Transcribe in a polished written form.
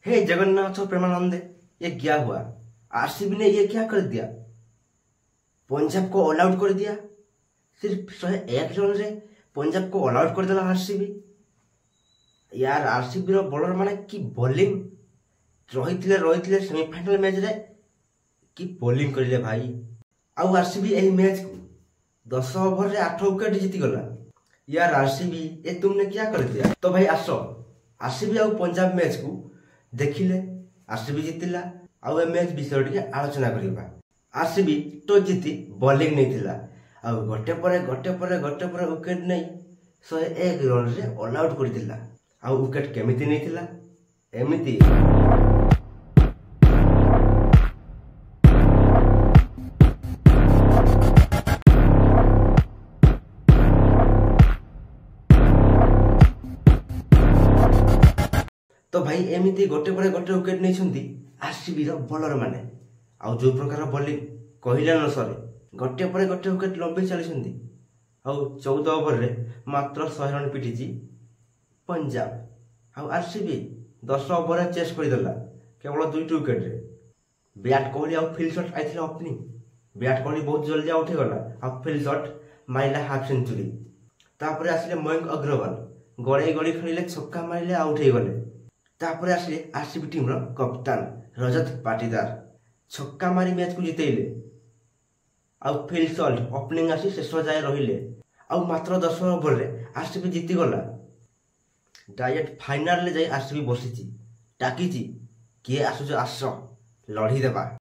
हे जगन्नाथ प्रेमानंद, ये क्या हुआ? आरसीबी ने ये क्या कर दिया? पंजाब को ऑल आउट कर दिया। सिर्फ 101 रन रे पंजाब को ऑल आउट कर देला आरसीबी। यार आरसीबी रो बॉलर माने की बॉलिंग रही सेमीफाइनल मैच रे की बॉलिंग करिले भाई। आउ आरसीबी एही मैच को 10 ओवर रे 8 विकेट जीती गला। यार आरसीबी ये तुमने क्या कर दिया? तो भाई आसो आरसीबी आउ पंजाब मैच को देखिले। आरसीबी जीतिला आउ ए मैच विषय टिके आलोचना करिबा। आरसीबी टॉस जीती बॉलिंग नहीं थिला आउ गोटे पर विकेट नहीं 101 रन रे ऑल आउट कर दिला। आउ विकेट केमिति नहीं थिला एमिति तो भाई एमिति गोटे विकेट नहीं आरसीबी रो बॉलर माने। आउ जो प्रकार बॉलिंग कहले न सरे गोटे विकेट लंबे चली। आउ 14 ओवर रे मात्र 100 रन पिटिची पंजाब। आउ आरसीबी 10 ओवर रे चेस करदेला केवल 2 विकेट रे। विराट कोहली आउ फील्ड शॉट आइथिला ओपनिंग। विराट कोहली बहुत जल्दी आउट हो गला आउ फील्ड शॉट मारिला हाफ सेंचुरी। तापरे आसिले मयंक अग्रवाल गड़े खेलिले छक्का मारिले आउट हो गले। तापरे आसिले आरसीबी टीम रो कप्तान रजत पाटीदार छक्का मारी मैच को जितेले। आउ फील्ड शॉट ओपनिंग आसी शेष जाए रहिले। आउ मात्र 10 ओवर रे आरसीबी जीती गला। डायरेक्ट फाइनल ले जाई आरसीबी बसिची टाकीची किए आसुछ आस लड़ी देबा।